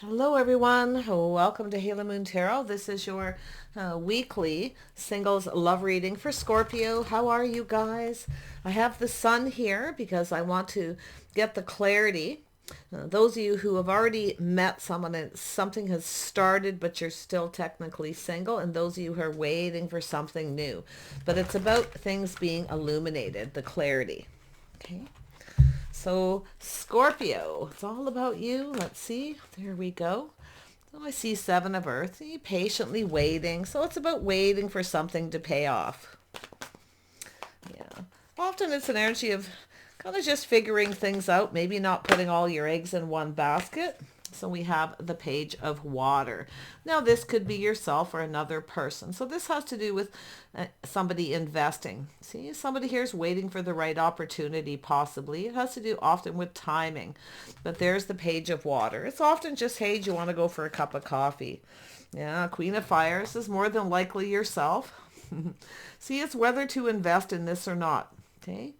Hello everyone, welcome to Halo Moon Tarot. This is your weekly singles love reading for Scorpio. How are you guys? I have the sun here because I want to get the clarity. Those of you who have already met someone and something has started but you're still technically single, and those of you who are waiting for something new. But it's about things being illuminated, the clarity. Okay. So Scorpio, it's all about you. Let's see. There we go. So I see Seven of Earth. You patiently waiting. So it's about waiting for something to pay off. Yeah. Often it's an energy of kind of just figuring things out. Maybe not putting all your eggs in one basket. So we have the Page of Water. Now this could be yourself or another person. So this has to do with somebody investing. See, somebody here is waiting for the right opportunity possibly. It has to do often with timing. But there's the Page of Water. It's often just, hey, do you want to go for a cup of coffee? Yeah, Queen of Fires is more than likely yourself. See, it's whether to invest in this or not. Okay.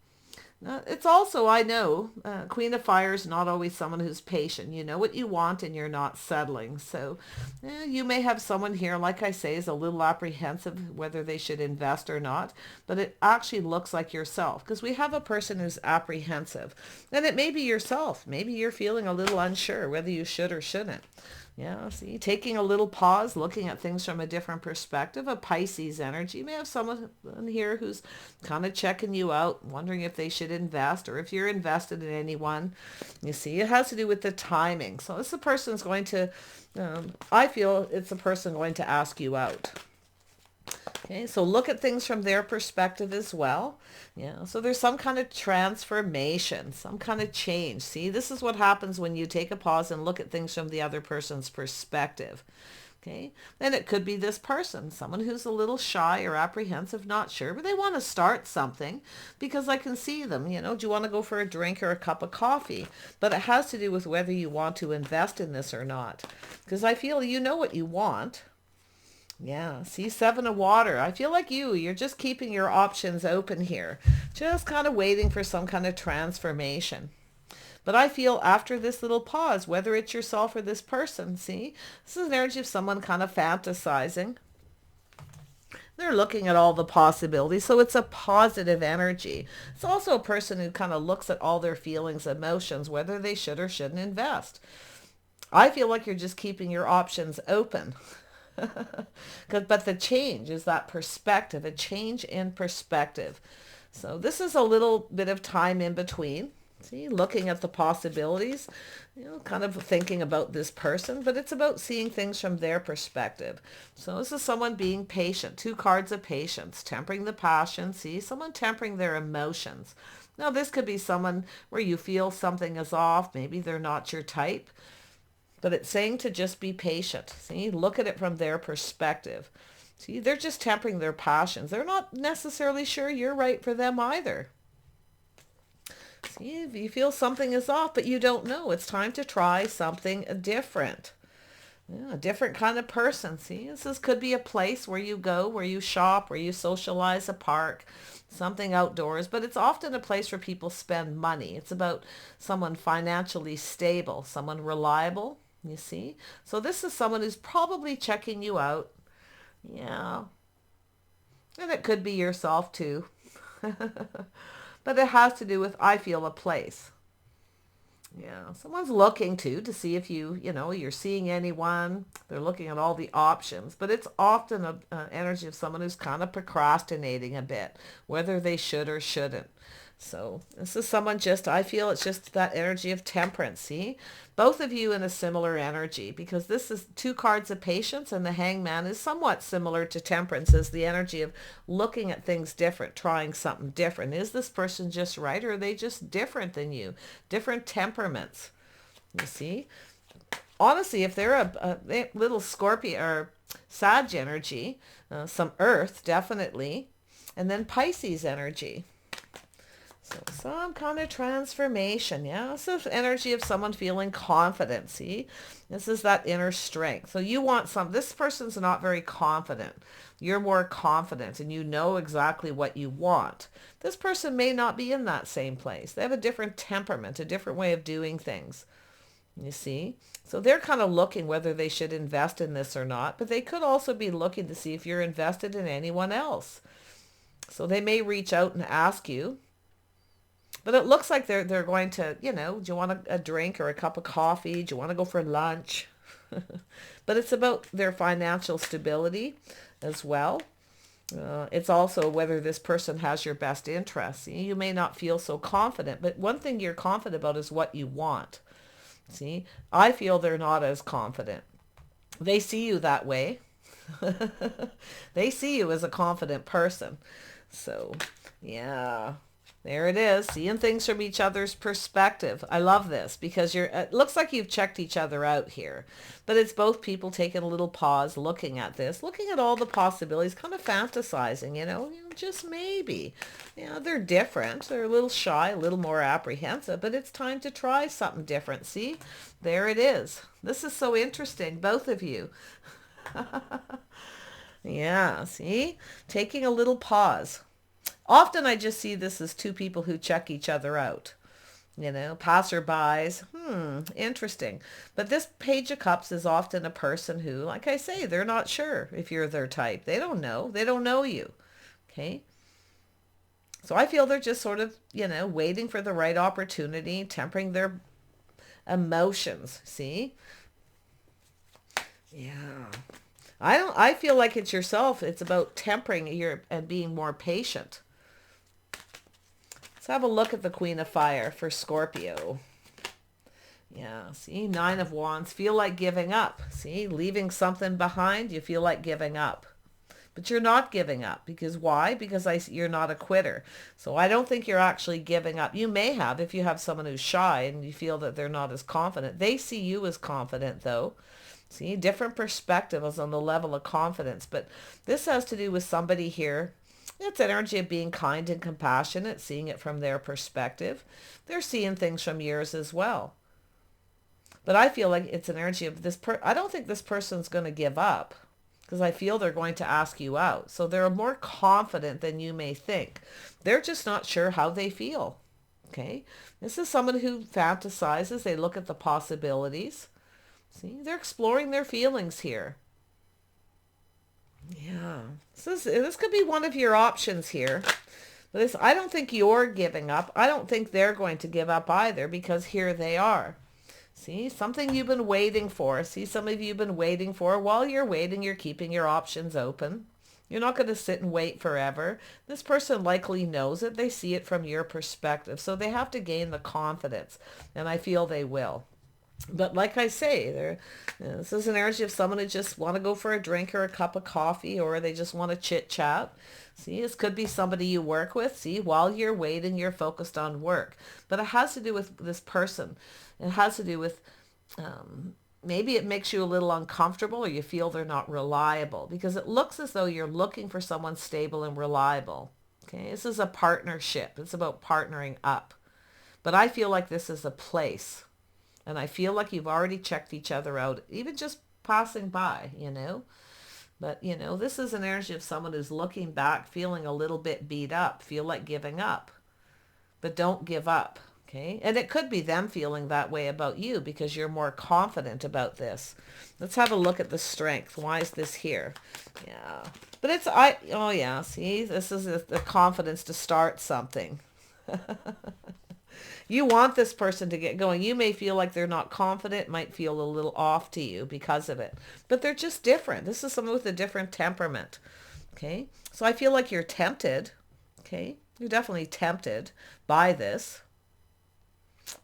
It's also, I know, Queen of Fire is not always someone who's patient. You know what you want and you're not settling. So you may have someone here, like I say, is a little apprehensive whether they should invest or not. But it actually looks like yourself, because we have a person who's apprehensive. And it may be yourself. Maybe you're feeling a little unsure whether you should or shouldn't. Yeah, see, taking a little pause, looking at things from a different perspective, a Pisces energy. You may have someone here who's kind of checking you out, wondering if they should invest or if you're invested in anyone. You see, it has to do with the timing. So this person's going to, I feel it's a person going to ask you out. Okay, so look at things from their perspective as well. Yeah, so there's some kind of transformation, some kind of change. See, this is what happens when you take a pause and look at things from the other person's perspective. Okay, then it could be this person, someone who's a little shy or apprehensive, not sure, but they want to start something because I can see them, do you want to go for a drink or a cup of coffee? But it has to do with whether you want to invest in this or not, because I feel you know what you want. Yeah, see, Seven of Water. I feel like you're just keeping your options open here. Just kind of waiting for some kind of transformation. But I feel after this little pause, whether it's yourself or this person, see, this is an energy of someone kind of fantasizing. They're looking at all the possibilities. So it's a positive energy. It's also a person who kind of looks at all their feelings, emotions, whether they should or shouldn't invest. I feel like you're just keeping your options open. But the change is that perspective, a change in perspective. So this is a little bit of time in between. See, looking at the possibilities, kind of thinking about this person, but it's about seeing things from their perspective. So this is someone being patient. Two cards of patience, tempering the passion. See, someone tempering their emotions. Now, this could be someone where you feel something is off. Maybe they're not your type. But it's saying to just be patient. See, look at it from their perspective. See, they're just tempering their passions. They're not necessarily sure you're right for them either. See, if you feel something is off, but you don't know, it's time to try something different. Yeah, a different kind of person. See, could be a place where you go, where you shop, where you socialize, a park, something outdoors, but it's often a place where people spend money. It's about someone financially stable, someone reliable, you see. So this is someone who's probably checking you out. Yeah. And it could be yourself too. But it has to do with, I feel, a place. Yeah, someone's looking to see if you're seeing anyone. They're looking at all the options, but it's often an energy of someone who's kind of procrastinating a bit, whether they should or shouldn't. So this is someone I feel it's just that energy of temperance. See, both of you in a similar energy, because this is two cards of patience, and the Hangman is somewhat similar to temperance as the energy of looking at things different, trying something different. Is this person just right, or are they just different than you? Different temperaments, you see. Honestly, if they're a little Scorpio or Sag energy, some Earth definitely, and then Pisces energy. So some kind of transformation, yeah? This is energy of someone feeling confident, see? This is that inner strength. So you want this person's not very confident. You're more confident and you know exactly what you want. This person may not be in that same place. They have a different temperament, a different way of doing things. You see? So they're kind of looking whether they should invest in this or not, but they could also be looking to see if you're invested in anyone else. So they may reach out and ask you, but it looks like they're going to, you know, do you want a drink or a cup of coffee? Do you want to go for lunch? But it's about their financial stability as well. It's also whether this person has your best interests. You may not feel so confident, but one thing you're confident about is what you want. See, I feel they're not as confident. They see you that way. They see you as a confident person. So, yeah, there it is. Seeing things from each other's perspective. I love this because it looks like you've checked each other out here. But it's both people taking a little pause, looking at this, looking at all the possibilities, kind of fantasizing, just maybe. They're different. They're a little shy, a little more apprehensive, but it's time to try something different. See, there it is. This is so interesting, both of you. Yeah, see, taking a little pause. Often I just see this as two people who check each other out. Passerbys. Interesting. But this Page of Cups is often a person who, like I say, they're not sure if you're their type. They don't know. They don't know you. Okay. So I feel they're just sort of, waiting for the right opportunity, tempering their emotions. See? Yeah. I feel like it's yourself. It's about tempering and being more patient. Let's have a look at the Queen of Fire for Scorpio. Yeah, see, 9 of Wands. Feel like giving up. See, leaving something behind, you feel like giving up. But you're not giving up. Because why? Because you're not a quitter. So I don't think you're actually giving up. You may have if you have someone who's shy and you feel that they're not as confident. They see you as confident, though. See, different perspectives on the level of confidence. But this has to do with somebody here. It's energy of being kind and compassionate, seeing it from their perspective. They're seeing things from yours as well. But I feel like it's an energy of this I don't think this person's going to give up because I feel they're going to ask you out. So they're more confident than you may think. They're just not sure how they feel. Okay? This is someone who fantasizes. They look at the possibilities. See, they're exploring their feelings here. Yeah, this could be one of your options here. But I don't think you're giving up. I don't think they're going to give up either because here they are. See, something you've been waiting for. See, some of you have been waiting for. While you're waiting, you're keeping your options open. You're not going to sit and wait forever. This person likely knows it. They see it from your perspective. So they have to gain the confidence. And I feel they will. But like I say, this is an energy of someone who just want to go for a drink or a cup of coffee, or they just want to chit chat. See, this could be somebody you work with. See, while you're waiting, you're focused on work. But it has to do with this person. It has to do with maybe it makes you a little uncomfortable or you feel they're not reliable because it looks as though you're looking for someone stable and reliable. Okay, this is a partnership. It's about partnering up. But I feel like this is a place. And I feel like you've already checked each other out, even just passing by, But, this is an energy of someone who's looking back, feeling a little bit beat up, feel like giving up. But don't give up, okay? And it could be them feeling that way about you because you're more confident about this. Let's have a look at the strength. Why is this here? Yeah. But oh yeah, see, this is the confidence to start something. You want this person to get going. You may feel like they're not confident, might feel a little off to you because of it. But they're just different. This is someone with a different temperament. Okay? So I feel like you're tempted. Okay? You're definitely tempted by this.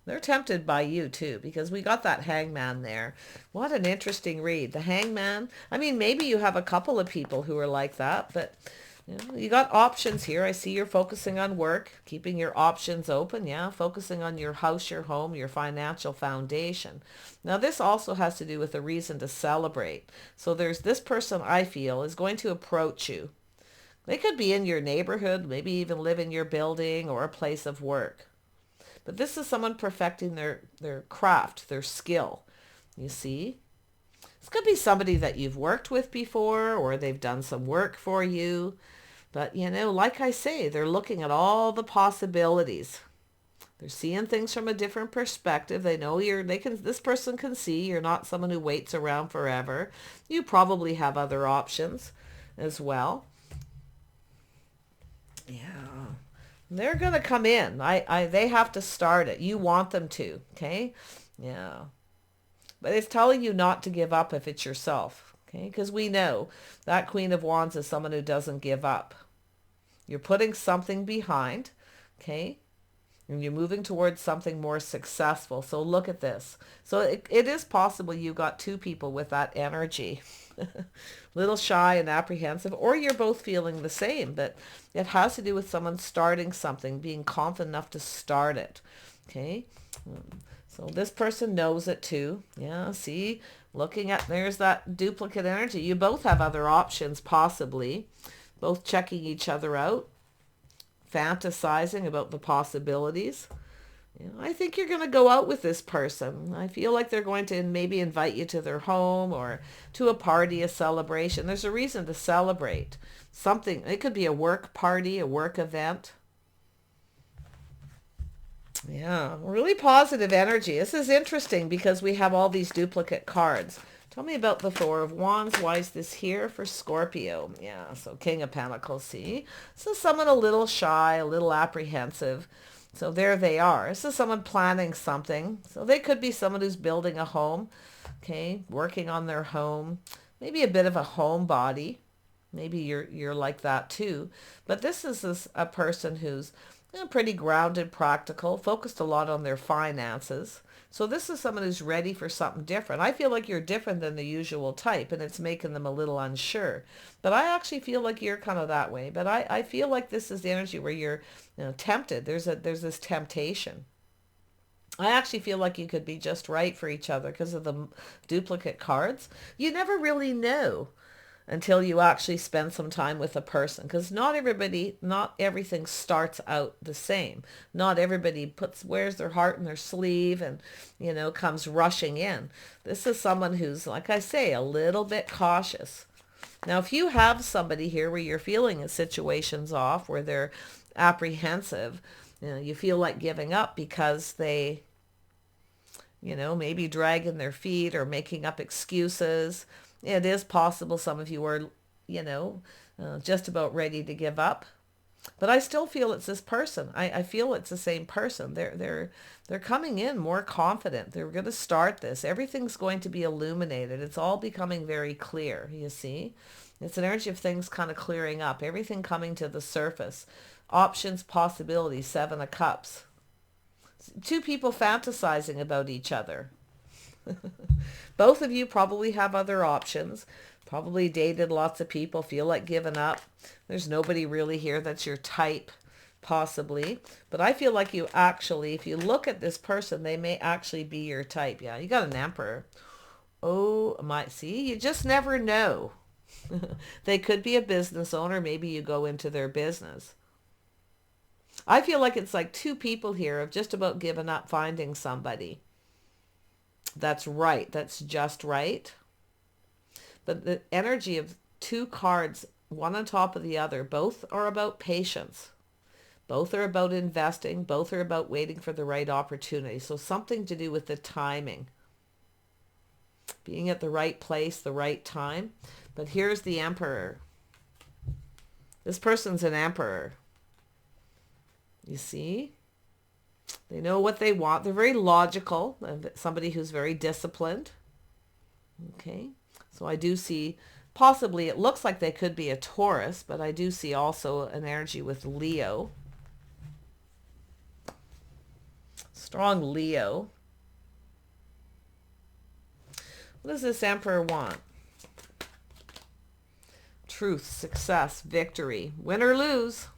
They're tempted by you too because we got that Hangman there. What an interesting read. The Hangman. I mean, maybe you have a couple of people who are like that, but... you got options here. I see you're focusing on work, keeping your options open. Yeah, focusing on your house, your home, your financial foundation. Now, this also has to do with a reason to celebrate. So there's this person I feel is going to approach you. They could be in your neighborhood, maybe even live in your building or a place of work. But this is someone perfecting their craft, their skill. You see? This could be somebody that you've worked with before or they've done some work for you. But, like I say, they're looking at all the possibilities. They're seeing things from a different perspective. They know this person can see you're not someone who waits around forever. You probably have other options as well. Yeah. They're going to come in. They have to start it. You want them to, okay? Yeah. But it's telling you not to give up if it's yourself, okay? Because we know that Queen of Wands is someone who doesn't give up. You're putting something behind, okay? And you're moving towards something more successful. So look at this. So it is possible you got two people with that energy. Little shy and apprehensive, or you're both feeling the same, but it has to do with someone starting something, being confident enough to start it. Okay? So this person knows it too. Yeah, see? Looking at, there's that duplicate energy. You both have other options, possibly. Both checking each other out. Fantasizing about the possibilities. You know, I think you're going to go out with this person. I feel like they're going to maybe invite you to their home or to a party, a celebration. There's a reason to celebrate. Something, it could be a work party, a work event. Yeah, really positive energy. This is interesting because we have all these duplicate cards. Tell me about the Four of Wands. Why is this here for Scorpio? Yeah, so King of Pentacles, see? So someone a little shy, a little apprehensive. So there they are. This is someone planning something. So they could be someone who's building a home, okay, working on their home. Maybe a bit of a homebody. Maybe you're like that too. But this is a person who's pretty grounded, practical, focused a lot on their finances. So this is someone who's ready for something different. I feel like you're different than the usual type, and it's making them a little unsure. But I actually feel like you're kind of that way. But I feel like this is the energy where you're tempted. There's this temptation. I actually feel like you could be just right for each other because of the duplicate cards. You never really know until you actually spend some time with a person, because not everything starts out the same. Not everybody wears their heart in their sleeve and comes rushing in. This is someone who's, like I say, a little bit cautious. Now if you have somebody here where you're feeling a situation's off, where they're apprehensive, you feel like giving up because they maybe dragging their feet or making up excuses. It is possible some of you are, just about ready to give up. But I still feel it's this person. I feel it's the same person. They're coming in more confident. They're going to start this. Everything's going to be illuminated. It's all becoming very clear, you see. It's an energy of things kind of clearing up. Everything coming to the surface. Options, possibilities, Seven of Cups. Two people fantasizing about each other. Both of you probably have other options. Probably dated lots of people, feel like giving up. There's nobody really here that's your type, possibly. But I feel like you actually, if you look at this person, they may actually be your type. Yeah, you got an Emperor. Oh, see, you just never know. They could be a business owner. Maybe you go into their business. I feel like it's like two people here have just about given up finding somebody. That's right. That's just right. But the energy of two cards, one on top of the other, both are about patience. Both are about investing. Both are about waiting for the right opportunity. So something to do with the timing. Being at the right place, the right time. But here's the Emperor. This person's an Emperor. You see? They know what they want. They're very logical. Somebody who's very disciplined. Okay. So I do see, possibly, it looks like they could be a Taurus, but I do see also an energy with Leo. Strong Leo. What does this Emperor want? Truth, success, victory. Win or lose.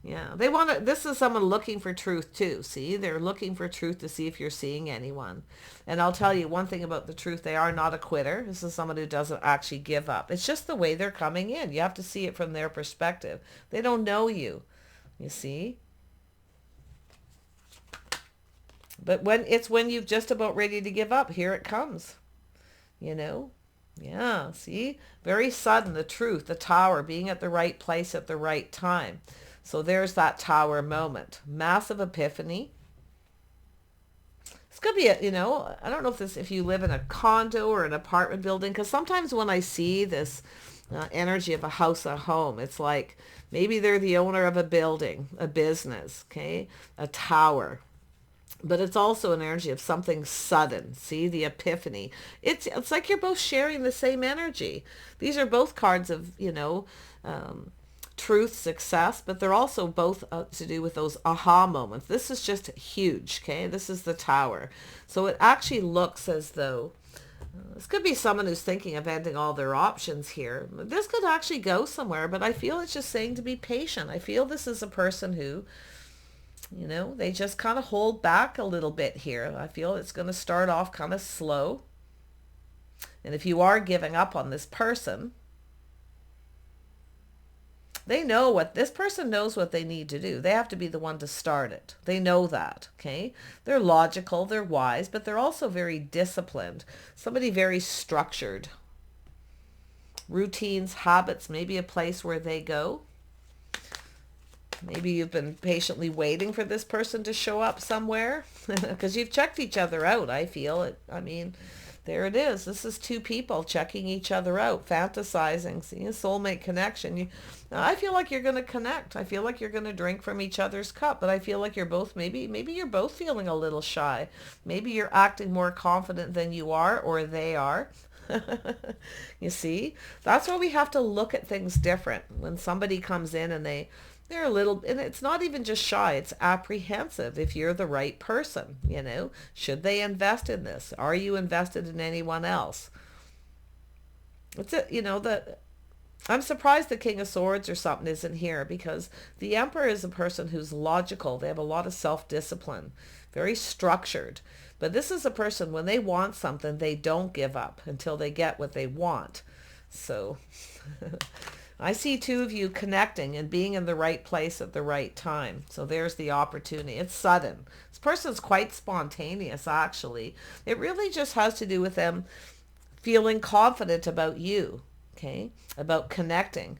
Yeah, they want to, this is someone looking for truth too. See, they're looking for truth to see if you're seeing anyone. And I'll tell you one thing about the truth. They are not a quitter. This is someone who doesn't actually give up. It's just the way they're coming in. You have to see it from their perspective. They don't know you, you see. But when you've just about ready to give up, here it comes, Yeah, see, very sudden, the truth, the Tower, being at the right place at the right time. So there's that Tower moment. Massive epiphany. This could be a, I don't know if you live in a condo or an apartment building, because sometimes when I see this energy of a house, a home, it's like maybe they're the owner of a building, a business, okay, a tower. But it's also an energy of something sudden. See, the epiphany. It's like you're both sharing the same energy. These are both cards of, truth, success, but they're also both to do with those aha moments. This is just huge, okay? This is the Tower. So it actually looks as though this could be someone who's thinking of ending all their options here. This could actually go somewhere, but I feel it's just saying to be patient. I feel this is a person who, they just kind of hold back a little bit here. I feel it's going to start off kind of slow. And if you are giving up on this person, this person knows what they need to do. They have to be the one to start it. They know that, okay? They're logical, they're wise, but they're also very disciplined. Somebody very structured. Routines, habits, maybe a place where they go. Maybe you've been patiently waiting for this person to show up somewhere because you've checked each other out, I feel it. I mean, there it is. This is two people checking each other out, fantasizing, seeing a soulmate connection. I feel like you're going to connect. I feel like you're going to drink from each other's cup, but I feel like you're both, maybe you're both feeling a little shy. Maybe you're acting more confident than you are, or they are. You see, that's why we have to look at things different. When somebody comes in and they're a little, and it's not even just shy, it's apprehensive if you're the right person, Should they invest in this? Are you invested in anyone else? It's I'm surprised the King of Swords or something isn't here, because the Emperor is a person who's logical. They have a lot of self-discipline, very structured. But this is a person, when they want something, they don't give up until they get what they want. So I see two of you connecting and being in the right place at the right time. So there's the opportunity. It's sudden. This person's quite spontaneous, actually. It really just has to do with them feeling confident about you, okay? About connecting.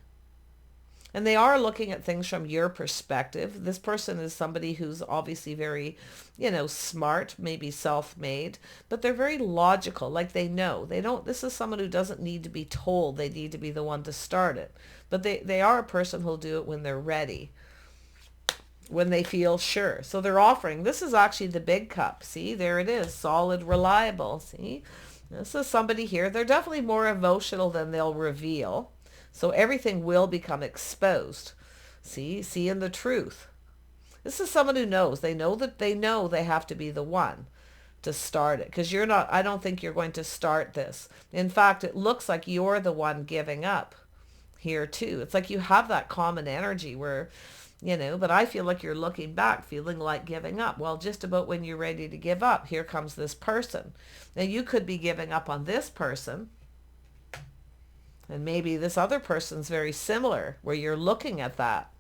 And they are looking at things from your perspective. This person is somebody who's obviously very, smart, maybe self-made, but they're very logical. Like they know. This is someone who doesn't need to be told. They need to be the one to start it. But they are a person who'll do it when they're ready, when they feel sure. So they're offering. This is actually the big cup. See, there it is. Solid, reliable. See, this is somebody here. They're definitely more emotional than they'll reveal. So everything will become exposed. Seeing the truth. This is someone who knows. They know they have to be the one to start it. Because I don't think you're going to start this. In fact, it looks like you're the one giving up here too. It's like you have that common energy where, but I feel like you're looking back, feeling like giving up. Well, just about when you're ready to give up, here comes this person. Now you could be giving up on this person. And maybe this other person's very similar, where you're looking at that.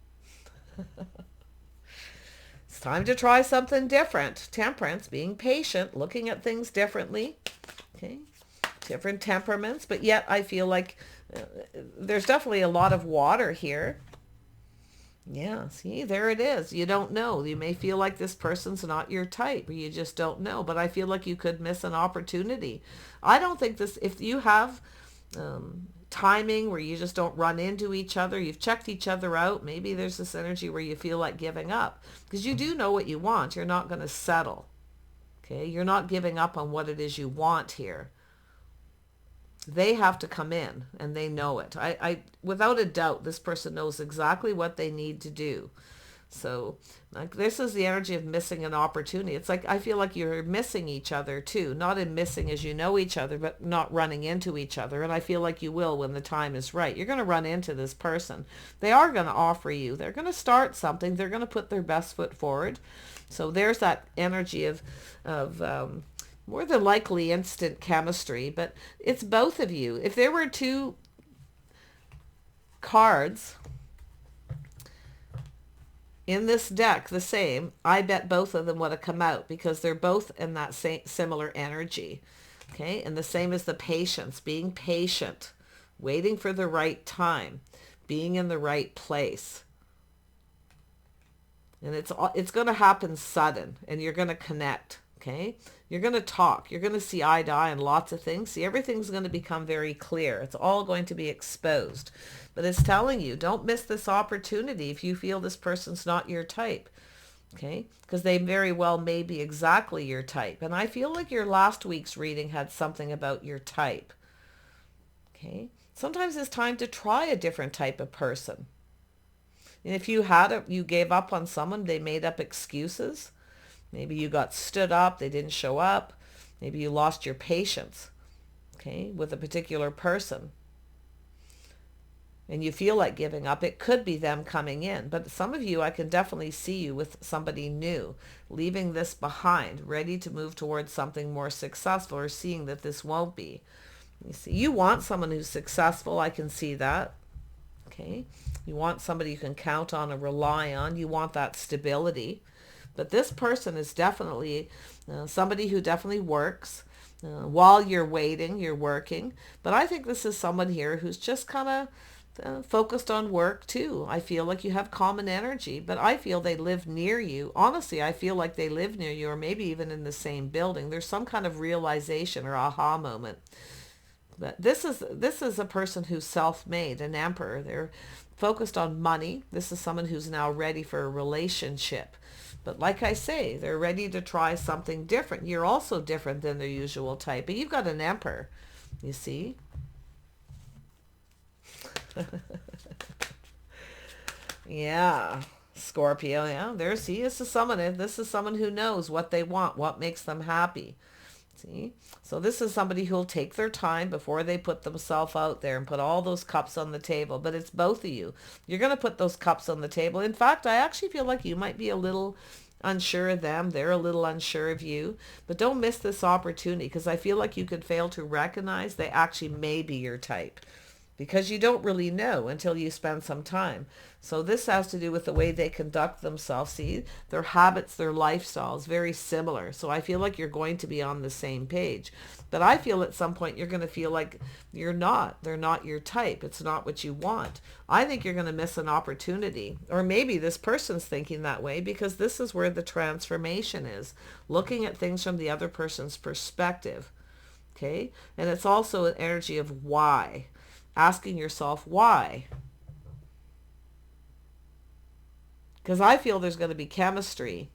It's time to try something different. Temperance, being patient, looking at things differently. Okay, different temperaments, but yet I feel like there's definitely a lot of water here. Yeah, see, there it is. You don't know. You may feel like this person's not your type, or you just don't know. But I feel like you could miss an opportunity. I don't think if you have timing where you just don't run into each other, you've checked each other out, maybe there's this energy where you feel like giving up. Because you do know what you want. You're not going to settle. Okay, you're not giving up on what it is you want here. They have to come in, and they know it. I without a doubt, this person knows exactly what they need to do. So like this is the energy of missing an opportunity. It's like I feel like you're missing each other too. Not in missing as you know each other, but not running into each other. And I feel like you will when the time is right. You're going to run into this person. They are going to offer you. They're going to start something. They're going to put their best foot forward. So there's that energy of more than likely instant chemistry. But it's both of you. If there were two cards in this deck the same, I bet both of them would have come out, because they're both in that same similar energy. Okay, and the same as the patience, being patient, waiting for the right time, being in the right place. And it's going to happen sudden, and you're going to connect. Okay, you're going to talk, you're going to see eye to eye on lots of things. See, everything's going to become very clear. It's all going to be exposed. But it's telling you, don't miss this opportunity if you feel this person's not your type. Okay, because they very well may be exactly your type. And I feel like your last week's reading had something about your type. Okay, sometimes it's time to try a different type of person. And if you gave up on someone, they made up excuses. Maybe you got stood up, they didn't show up. Maybe you lost your patience, okay, with a particular person. And you feel like giving up. It could be them coming in. But some of you, I can definitely see you with somebody new, leaving this behind, ready to move towards something more successful, or seeing that this won't be. You see, you want someone who's successful. I can see that. Okay. You want somebody you can count on and rely on. You want that stability. But this person is definitely somebody who definitely works. While you're waiting, you're working. But I think this is someone here who's just kind of focused on work too. I feel like you have common energy, but I feel they live near you. Honestly, I feel like they live near you, or maybe even in the same building. There's some kind of realization or aha moment. But this is a person who's self-made, an emperor. They're focused on money. This is someone who's now ready for a relationship. But like I say, they're ready to try something different. You're also different than their usual type. But you've got an emperor, you see. Yeah, Scorpio. Yeah, this is someone who knows what they want, what makes them happy. See? So this is somebody who'll take their time before they put themselves out there and put all those cups on the table. But it's both of you. You're going to put those cups on the table. In fact, I actually feel like you might be a little unsure of them. They're a little unsure of you. But don't miss this opportunity, because I feel like you could fail to recognize they actually may be your type, because you don't really know until you spend some time. So this has to do with the way they conduct themselves. See, their habits, their lifestyle is very similar. So I feel like you're going to be on the same page. But I feel at some point you're going to feel like they're not your type. It's not what you want. I think you're going to miss an opportunity. Or maybe this person's thinking that way, because this is where the transformation is. Looking at things from the other person's perspective. Okay? And it's also an energy of why. Asking yourself why. Because I feel there's going to be chemistry.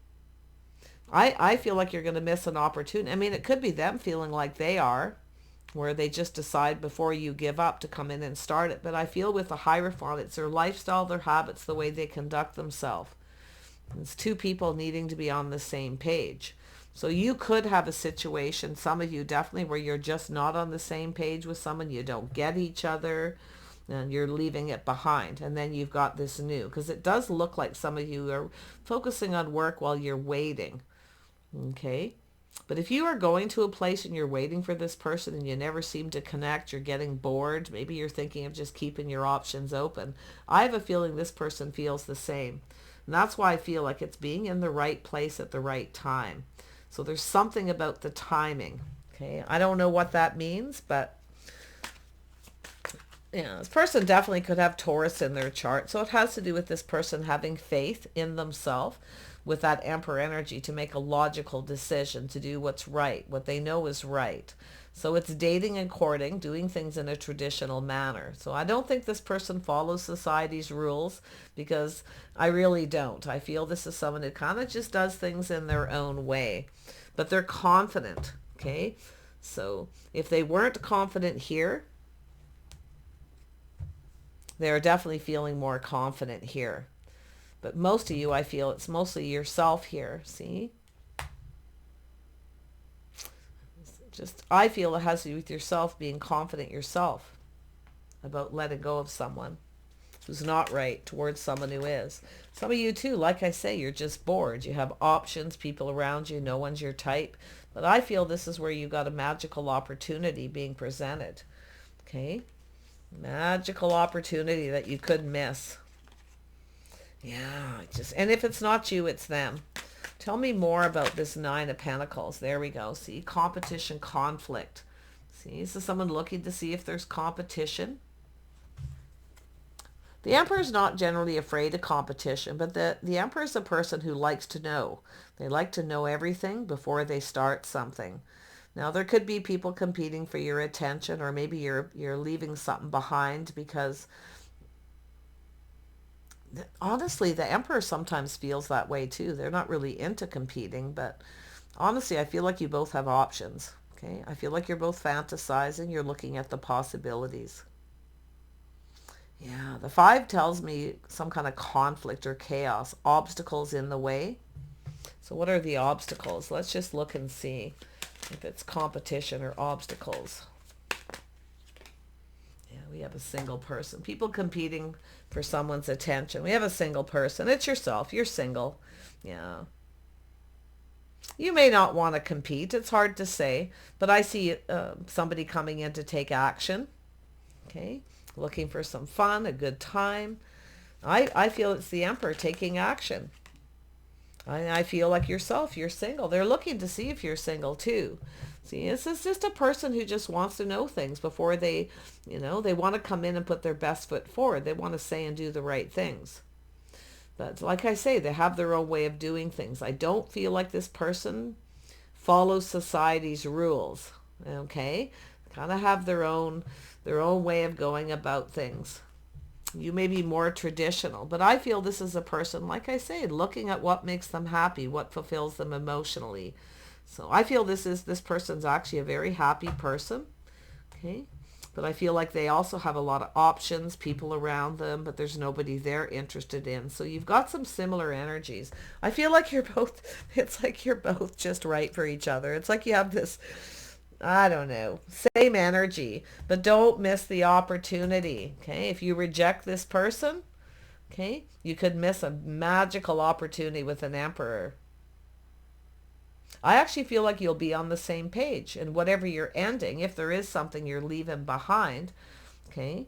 I feel like you're going to miss an opportunity. I mean, it could be them feeling like they are, where they just decide before you give up to come in and start it. But I feel with the Hierophant, it's their lifestyle, their habits, the way they conduct themselves. It's two people needing to be on the same page. So you could have a situation, some of you definitely, where you're just not on the same page with someone. You don't get each other, and you're leaving it behind. And then you've got this new, because it does look like some of you are focusing on work while you're waiting. Okay? But if you are going to a place and you're waiting for this person and you never seem to connect, you're getting bored, maybe you're thinking of just keeping your options open. I have a feeling this person feels the same. And that's why I feel like it's being in the right place at the right time. So there's something about the timing. Okay? I don't know what that means, but yeah, this person definitely could have Taurus in their chart. So it has to do with this person having faith in themselves with that Emperor energy to make a logical decision, to do what's right, what they know is right. So it's dating and courting, doing things in a traditional manner. So I don't think this person follows society's rules, because I really don't. I feel this is someone who kind of just does things in their own way. But they're confident, okay? So if they weren't confident here, they're definitely feeling more confident here. But most of you, I feel it's mostly yourself here, see? I feel it has to do with yourself being confident yourself about letting go of someone who's not right towards someone who is. Some of you too, like I say, you're just bored. You have options, people around you, no one's your type. But I feel this is where you got a magical opportunity being presented. Okay? Magical opportunity that you could miss. Yeah, and if it's not you, it's them. Tell me more about this Nine of Pentacles. There we go. See, competition, conflict. See, this is someone looking to see if there's competition. The Emperor is not generally afraid of competition, but the Emperor is a person who likes to know. They like to know everything before they start something. Now, there could be people competing for your attention, or maybe you're leaving something behind because honestly, the Emperor sometimes feels that way too. They're not really into competing, but honestly, I feel like you both have options. Okay, I feel like you're both fantasizing. You're looking at the possibilities. Yeah, the five tells me some kind of conflict or chaos, obstacles in the way. So what are the obstacles? Let's just look and see if it's competition or obstacles. Yeah, we have a single person. People competing for someone's attention. We have a single person. It's yourself. You're single. Yeah. You may not want to compete. It's hard to say. But I see somebody coming in to take action. Okay. Looking for some fun, a good time. I feel it's the Emperor taking action. I feel like yourself, you're single. They're looking to see if you're single too. See, this is just a person who just wants to know things before they, they want to come in and put their best foot forward. They want to say and do the right things. But like I say, they have their own way of doing things. I don't feel like this person follows society's rules. Okay? Kind of have their own way of going about things. You may be more traditional, but I feel this is a person, like I say, looking at what makes them happy, what fulfills them emotionally. So I feel this person's actually a very happy person. Okay. But I feel like they also have a lot of options, people around them, but there's nobody they're interested in. So you've got some similar energies. I feel like it's like you're both just right for each other. It's like you have this, I don't know, same energy, but don't miss the opportunity. Okay. If you reject this person, okay, you could miss a magical opportunity with an Emperor. I actually feel like you'll be on the same page, and whatever you're ending, if there is something you're leaving behind, okay,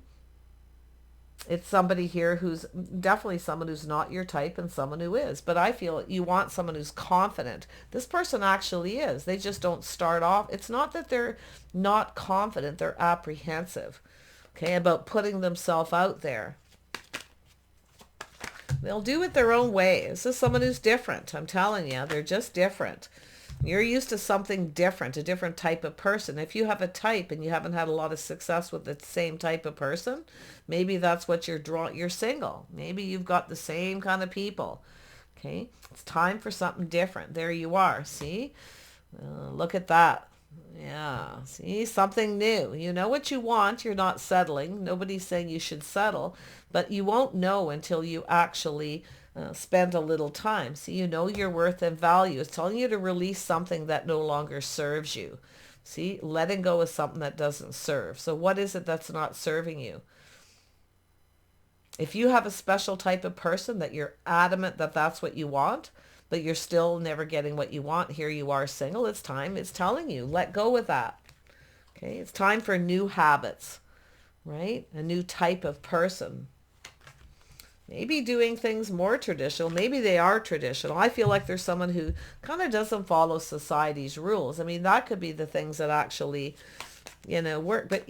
it's somebody here who's definitely someone who's not your type and someone who is. But I feel you want someone who's confident. This person actually is. They just don't start off. It's not that they're not confident. They're apprehensive, okay, about putting themselves out there. They'll do it their own way. This is someone who's different. I'm telling you, they're just different. You're used to something different, a different type of person. If you have a type and you haven't had a lot of success with the same type of person, maybe that's what you're single. Maybe you've got the same kind of people. Okay, it's time for something different. There you are. See, look at that. Yeah, see, something new. You know what you want. You're not settling. Nobody's saying you should settle, but you won't know until you actually spend a little time. See, you know your worth and value. It's telling you to release something that no longer serves you. See, letting go of something that doesn't serve. So what is it that's not serving you? If you have a special type of person that you're adamant that that's what you want, but you're still never getting what you want, here you are single, it's time. It's telling you, let go of that. Okay, it's time for new habits, right? A new type of person. Maybe doing things more traditional. Maybe they are traditional. I feel like there's someone who kind of doesn't follow society's rules. I mean, that could be the things that actually, work. But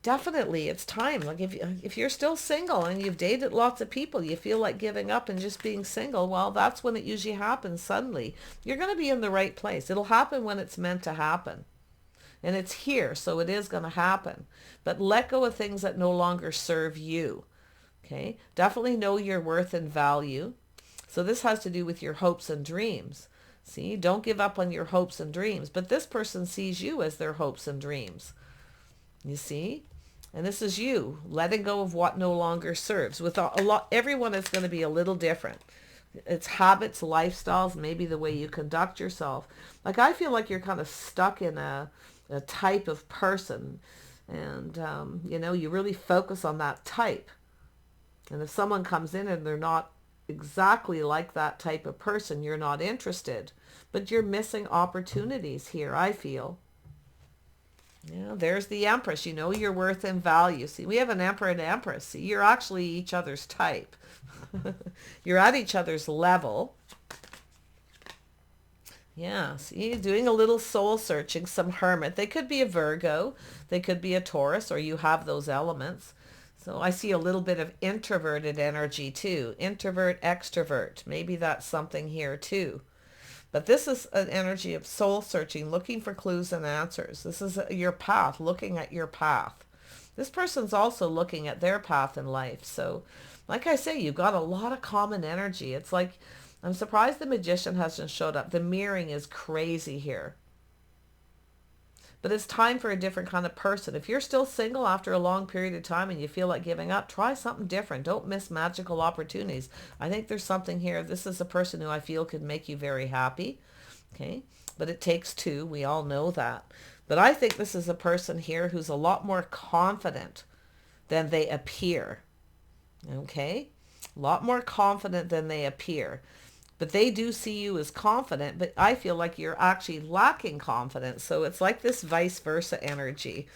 definitely it's time. Like if you're still single and you've dated lots of people, you feel like giving up and just being single, well, that's when it usually happens suddenly. You're going to be in the right place. It'll happen when it's meant to happen. And it's here, so it is going to happen. But let go of things that no longer serve you. Okay, definitely know your worth and value. So this has to do with your hopes and dreams. See, don't give up on your hopes and dreams. But this person sees you as their hopes and dreams. You see? And this is you letting go of what no longer serves. With everyone is going to be a little different. It's habits, lifestyles, maybe the way you conduct yourself. Like I feel like you're kind of stuck in a type of person. And, you really focus on that type. And if someone comes in and they're not exactly like that type of person, you're not interested. But you're missing opportunities here, I feel. Yeah, there's the Empress. You know your worth and value. See, we have an Emperor and Empress. See, you're actually each other's type. You're at each other's level. Yeah, see, doing a little soul searching, some hermit. They could be a Virgo. They could be a Taurus, or you have those elements. So I see a little bit of introverted energy too. Introvert, extrovert. Maybe that's something here too. But this is an energy of soul searching, looking for clues and answers. This is your path, looking at your path. This person's also looking at their path in life. So, like I say, you've got a lot of common energy. It's like, I'm surprised the Magician hasn't showed up. The mirroring is crazy here. But it's time for a different kind of person. If you're still single after a long period of time and you feel like giving up, try something different. Don't miss magical opportunities. I think there's something here. This is a person who I feel could make you very happy. Okay. But it takes two. We all know that. But I think this is a person here who's a lot more confident than they appear. Okay. A lot more confident than they appear. But they do see you as confident, but I feel like you're actually lacking confidence. So it's like this vice versa energy.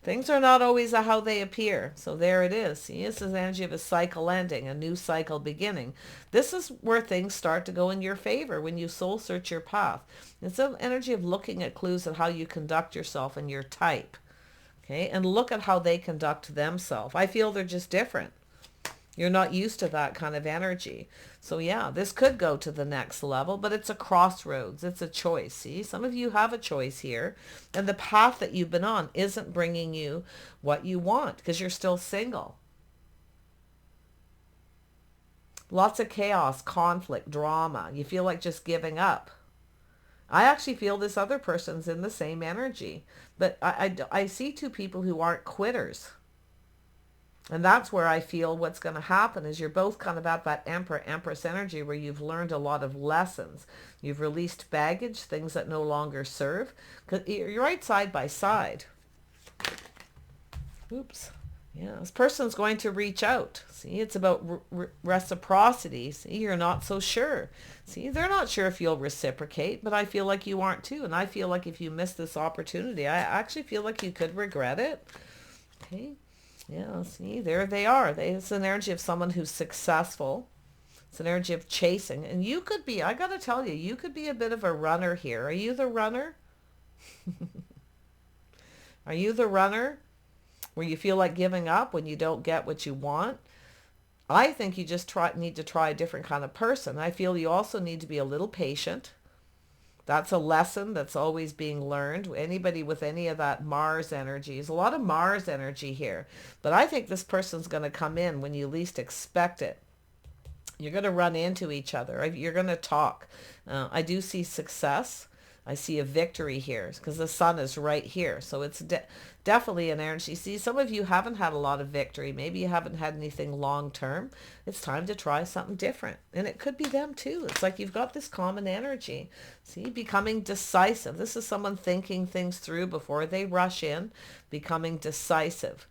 Things are not always how they appear. So there it is. See, this is the energy of a cycle ending, a new cycle beginning. This is where things start to go in your favor when you soul search your path. It's an energy of looking at clues at how you conduct yourself and your type. Okay, and look at how they conduct themselves. I feel they're just different. You're not used to that kind of energy. So yeah, this could go to the next level, but it's a crossroads. It's a choice. See, some of you have a choice here, and the path that you've been on isn't bringing you what you want because you're still single. Lots of chaos, conflict, drama. You feel like just giving up. I actually feel this other person's in the same energy, but I see two people who aren't quitters. And that's where I feel what's going to happen is you're both kind of at that Empress energy where you've learned a lot of lessons. You've released baggage, things that no longer serve. Because you're right side by side. Oops. Yeah, this person's going to reach out. See, it's about reciprocity. See, you're not so sure. See, they're not sure if you'll reciprocate, but I feel like you aren't too. And I feel like if you miss this opportunity, I actually feel like you could regret it. Okay. Yeah, see, there they are. It's an energy of someone who's successful. It's an energy of chasing. And you could be, I got to tell you, you could be a bit of a runner here. Are you the runner? Are you the runner where you feel like giving up when you don't get what you want? I think you just need to try a different kind of person. I feel you also need to be a little patient. That's a lesson that's always being learned. Anybody with any of that Mars energy, there's a lot of Mars energy here. But I think this person's going to come in when you least expect it. You're going to run into each other. You're going to talk. I do see success. I see a victory here because the sun is right here. So it's definitely an energy. See, some of you haven't had a lot of victory. Maybe you haven't had anything long term. It's time to try something different. And it could be them too. It's like you've got this common energy. See, becoming decisive. This is someone thinking things through before they rush in, becoming decisive.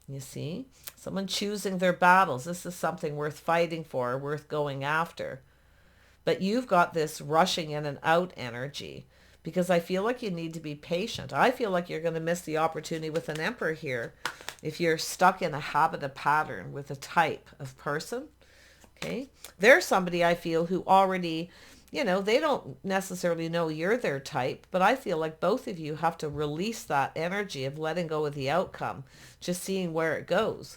You see, someone choosing their battles. This is something worth fighting for, worth going after. But you've got this rushing in and out energy because I feel like you need to be patient. I feel like you're going to miss the opportunity with an Emperor here if you're stuck in a habit, a pattern with a type of person. Okay. There's somebody I feel who already, they don't necessarily know you're their type, but I feel like both of you have to release that energy of letting go of the outcome, just seeing where it goes,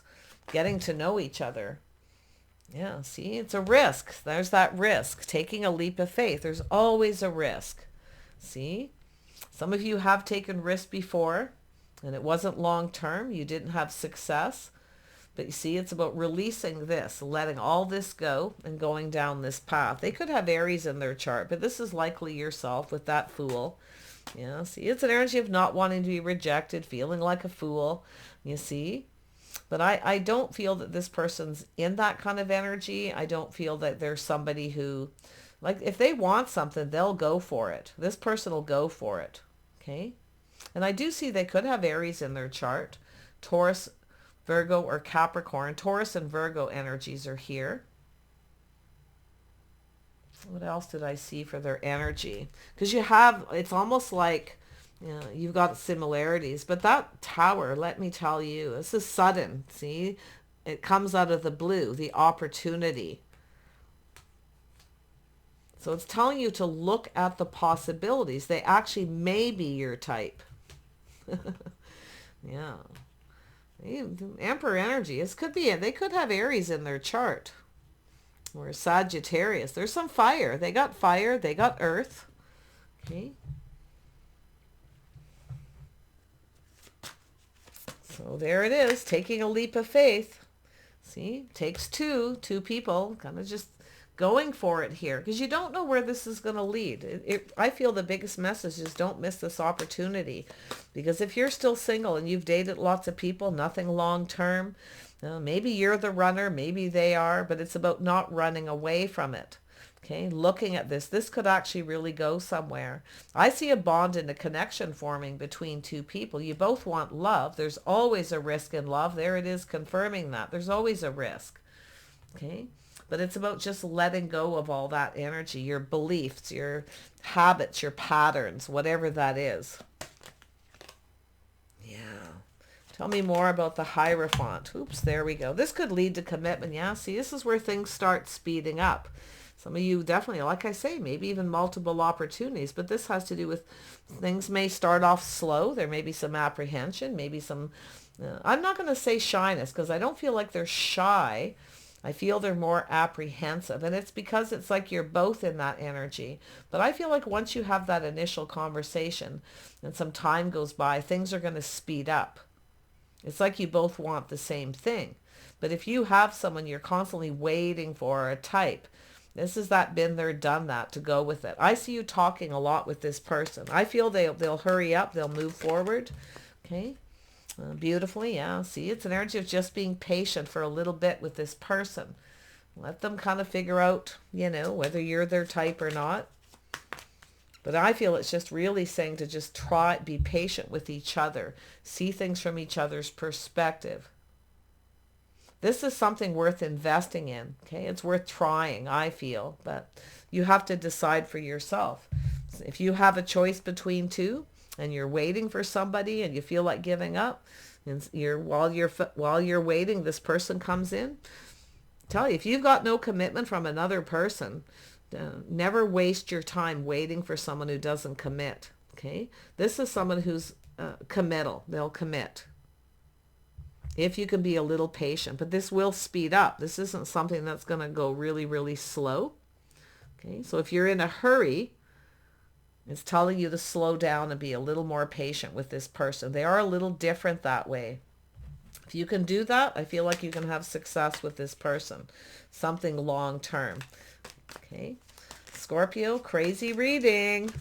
getting to know each other. Yeah, see, it's a risk. There's that risk. Taking a leap of faith. There's always a risk. See? Some of you have taken risks before, and it wasn't long term. You didn't have success. But you see, it's about releasing this, letting all this go and going down this path. They could have Aries in their chart, but this is likely yourself with that Fool. Yeah, see, it's an energy of not wanting to be rejected, feeling like a fool. You see? But I don't feel that this person's in that kind of energy. I don't feel that there's somebody who, like, if they want something, they'll go for it. This person will go for it. Okay? And I do see they could have Aries in their chart. Taurus, Virgo, or Capricorn. Taurus and Virgo energies are here. What else did I see for their energy? Because it's almost like, you've got similarities, but that Tower, let me tell you, this is sudden. See, it comes out of the blue, the opportunity. So it's telling you to look at the possibilities. They actually may be your type. Yeah. Emperor energy. This could be it. They could have Aries in their chart. Or Sagittarius. There's some fire. They got fire. They got earth. Okay. So there it is. Taking a leap of faith. See? Takes two people. Kind of just going for it here. Because you don't know where this is going to lead. I feel the biggest message is don't miss this opportunity. Because if you're still single and you've dated lots of people, nothing long term, maybe you're the runner, maybe they are, but it's about not running away from it. Okay, looking at this could actually really go somewhere. I see a bond and a connection forming between two people. You both want love. There's always a risk in love. There it is, confirming that. There's always a risk. Okay, but it's about just letting go of all that energy, your beliefs, your habits, your patterns, whatever that is. Yeah. Tell me more about the Hierophant. Oops, there we go. This could lead to commitment. Yeah, see, this is where things start speeding up. Some of you definitely, like I say, maybe even multiple opportunities, but this has to do with things may start off slow. There may be some apprehension, maybe some, I'm not going to say shyness because I don't feel like they're shy. I feel they're more apprehensive, and it's because it's like you're both in that energy. But I feel like once you have that initial conversation and some time goes by, things are going to speed up. It's like you both want the same thing. But if you have someone you're constantly waiting for, a type, this is that been there, done that, to go with it. I see you talking a lot with this person. I feel they'll hurry up. They'll move forward. Okay. Beautifully. Yeah. See, it's an energy of just being patient for a little bit with this person. Let them kind of figure out, whether you're their type or not. But I feel it's just really saying to just be patient with each other. See things from each other's perspective. This is something worth investing in, okay? It's worth trying, I feel, but you have to decide for yourself. If you have a choice between two and you're waiting for somebody and you feel like giving up, and while you're waiting, this person comes in, tell you, if you've got no commitment from another person, never waste your time waiting for someone who doesn't commit, okay? This is someone who's committal. They'll commit. If you can be a little patient, but this will speed up. This isn't something that's going to go really, really slow. Okay, so if you're in a hurry, it's telling you to slow down and be a little more patient with this person. They are a little different that way. If you can do that, I feel like you can have success with this person. Something long term. Okay, Scorpio, crazy reading.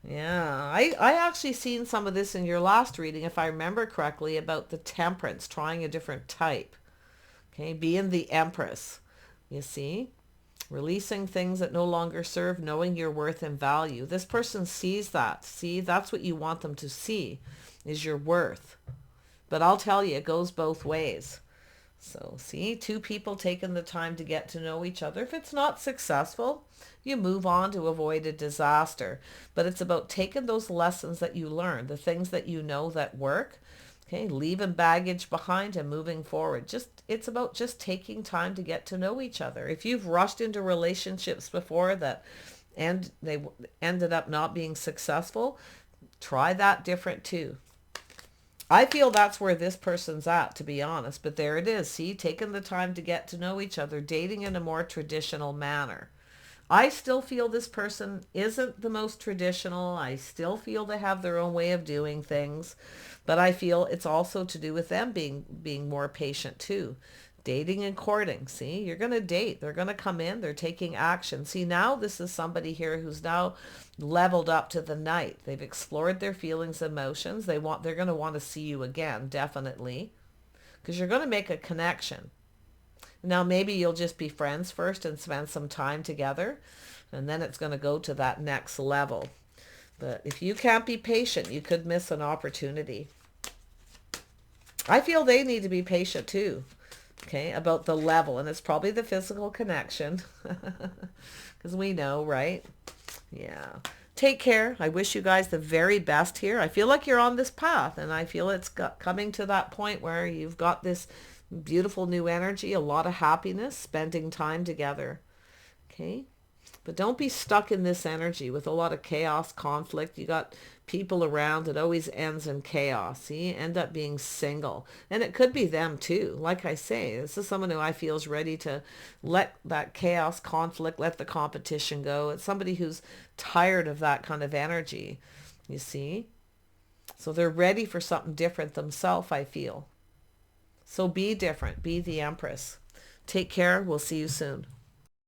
Yeah, I actually seen some of this in your last reading, if I remember correctly, about the Temperance, trying a different type. Okay, being the Empress, you see? Releasing things that no longer serve, knowing your worth and value. This person sees that. See, that's what you want them to see, is your worth. But I'll tell you, it goes both ways. So see, two people taking the time to get to know each other. If it's not successful, you move on to avoid a disaster. But it's about taking those lessons that you learn, the things that you know that work, okay, leaving baggage behind and moving forward. It's about just taking time to get to know each other. If you've rushed into relationships before and they ended up not being successful, try that different too. I feel that's where this person's at, to be honest. But there it is. See, taking the time to get to know each other, dating in a more traditional manner. I still feel this person isn't the most traditional. I still feel they have their own way of doing things. But I feel it's also to do with them being more patient too. Dating and courting. See, you're going to date. They're going to come in. They're taking action. See, now this is somebody here who's now leveled up to the Knight. They've explored their feelings, emotions. They're going to want to see you again, definitely, because you're going to make a connection. Now, maybe you'll just be friends first and spend some time together, and then it's going to go to that next level. But if you can't be patient, you could miss an opportunity. I feel they need to be patient too. Okay, about the level, and it's probably the physical connection, because we know, right? Yeah. Take care. I wish you guys the very best here. I feel like you're on this path, and I feel it's coming to that point where you've got this beautiful new energy, a lot of happiness, spending time together. Okay, but don't be stuck in this energy with a lot of chaos, conflict. You got people around, it always ends in chaos. See, end up being single. And it could be them too. Like I say, this is someone who I feel is ready to let that chaos, conflict, let the competition go. It's somebody who's tired of that kind of energy, you see. So they're ready for something different themselves, I feel. So be different. Be the Empress. Take care. We'll see you soon.